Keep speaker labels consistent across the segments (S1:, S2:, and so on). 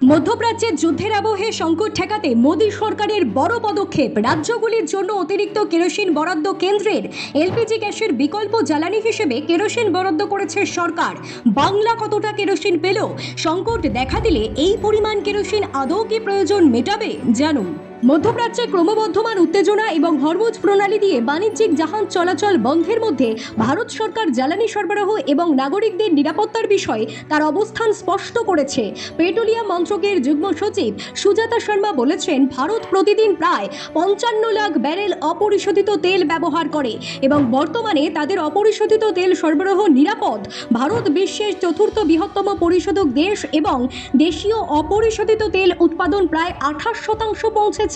S1: মধ্যপ্রাচ্যের যুদ্ধের আবহে সংকট ঠেকাতে মোদী সরকারের বড় পদক্ষেপ। রাজ্যগুলির জন্য অতিরিক্ত কেরোসিন বরাদ্দ কেন্দ্রের। এলপিজি গ্যাসের বিকল্প জ্বালানি হিসেবে কেরোসিন বরাদ্দ করেছে সরকার। বাংলা কতটা কেরোসিন পেল? সংকট দেখা দিলে এই পরিমাণ কেরোসিন আদৌ কি প্রয়োজন মেটাবে? জানুন। মধ্যপ্রাচ্যে ক্রমবর্ধমান উত্তেজনা এবং হরমুজ প্রণালী দিয়ে বাণিজ্যিক জাহাজ চলাচল বন্ধের মধ্যে ভারত সরকার জ্বালানি সরবরাহ এবং নাগরিকদের নিরাপত্তার বিষয়ে তার অবস্থান স্পষ্ট করেছে। পেট্রোলিয়াম মন্ত্রকের যুগ্ম সচিব সুজাতা শর্মা বলেছেন, ভারত প্রতিদিন প্রায় 55 লাখ ব্যারেল অপরিশোধিত তেল ব্যবহার করে এবং বর্তমানে তাদের অপরিশোধিত তেল সরবরাহ নিরাপদ। ভারত বিশ্বের চতুর্থ বৃহত্তম পরিশোধক দেশ এবং দেশীয় অপরিশোধিত তেল উৎপাদন প্রায় 28% পৌঁছেছে।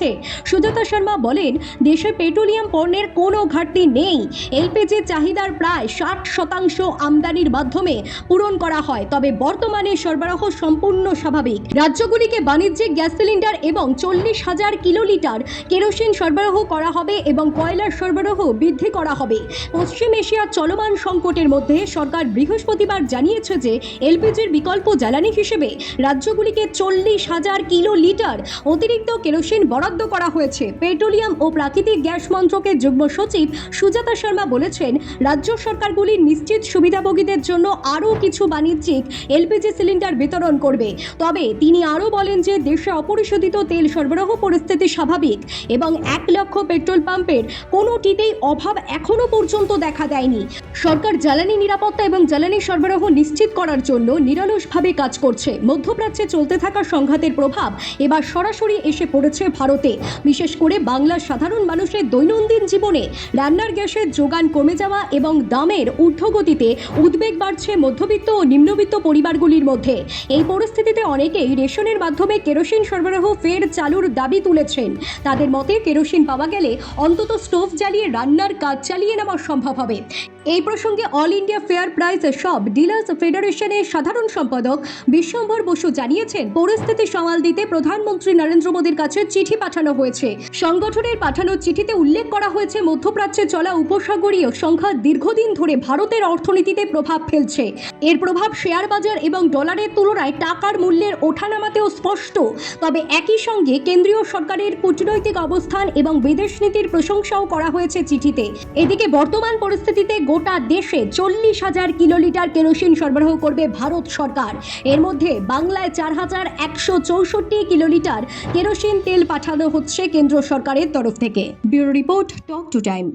S1: সুজাতা শর্মা বলেন, দেশে পেট্রোলিয়াম পণ্যের কোনো ঘাটতি নেই। এলপিজি চাহিদার প্রায় 60% আমদানির মাধ্যমে পূরণ করা হয়, তবে বর্তমানে সরবরাহ সম্পূর্ণ স্বাভাবিক। রাজ্যগুলিকে বাণিজ্যিক গ্যাস সিলিন্ডার এবং 40,000 কিলোলিটার কেরোসিন সরবরাহ করা হবে এবং কয়লার সরবরাহ বৃদ্ধি করা হবে। পশ্চিম এশিয়ার চলমান সংকটের মধ্যে সরকার বৃহস্পতিবার জানিয়েছে যে এলপিজির বিকল্প জ্বালানি হিসেবে রাজ্যগুলিকে 40,000 কিলোলিটার অতিরিক্ত কেরোসিন বরাদ্দ করা হয়েছে। পেট্রোলিয়াম ও প্রাকৃতিক গ্যাস মন্ত্রকের যুগ্ম সচিব সুজাতা শর্মা বলেছেন, রাজ্য সরকারগুলি নিশ্চিত সুবিধাভোগীদের জন্য আরও কিছু বাণিজ্যিক এলপিজি সিলিন্ডার বিতরণ করবে। তবে তিনি আরও বলেন যে দেশে অপরিশোধিত তেল সরবরাহ পরিস্থিতি স্বাভাবিক এবং 1 লক্ষ পেট্রোল পাম্পের কোনোটিতেই অভাব এখনও পর্যন্ত দেখা দেয়নি। সরকার জ্বালানি নিরাপত্তা এবং জ্বালানি সরবরাহ নিশ্চিত করার জন্য নিরলসভাবে কাজ করছে। মধ্যপ্রাচ্যে চলতে থাকা সংঘাতের প্রভাব এবার সরাসরি এসে পড়েছে ভারতে, বিশেষ করে বাংলার সাধারণ মানুষের দৈনন্দিন জীবনে। রান্নার গ্যাসের যোগান কমে যাওয়া এবং দামের ঊর্ধ্বগতিতে উদ্বেগ বাড়ছে মধ্যবিত্ত ও নিম্নবিত্ত পরিবারগুলির মধ্যে। এই পরিস্থিতিতে অনেকেই রেশনের মাধ্যমে কেরোসিন সরবরাহ ফের চালুর দাবি তুলেছেন। তাদের মতে, কেরোসিন পাওয়া গেলে অন্তত স্টোভ জ্বালিয়ে রান্নার কাজ চালিয়ে নেওয়া সম্ভব হবে। এই প্রসঙ্গে অল ইন্ডিয়া ফেয়ার প্রাইস সব ডিলার্স ফেডারেশনের সাধারণ সম্পাদক বিশ্বম্ভর বসু জানিয়েছেন, পরিস্থিতি সামাল দিতে প্রধানমন্ত্রী নরেন্দ্র মোদীর কাছে চিঠি পাঠানো হয়েছে। সংগঠনের পাঠানো চিঠিতে উল্লেখ করা হয়েছে, মধ্যপ্রাচ্যে চলা উপসাগরীয় সংঘাত দীর্ঘদিন ধরে ভারতের অর্থনীতিতে প্রভাব ফেলছে। এর প্রভাব শেয়ার বাজার এবং ডলারের তুলনায় টাকার মূল্যের ওঠানামাতেও স্পষ্ট। তবে একই সঙ্গে কেন্দ্রীয় সরকারের কূটনৈতিক অবস্থান এবং বিদেশ নীতির প্রশংসাও করা হয়েছে চিঠিতে। এদিকে বর্তমান পরিস্থিতিতে গোটা দেশে 40,000 কিলোলিটার কেরোসিন সরবরাহ করবে ভারত সরকার। এর মধ্যে বাংলায় 4,164 কিলোলিটার কেরোসিন তেল পাঠানো হচ্ছে কেন্দ্র সরকারের তরফ থেকে। Bureau report, talk to time.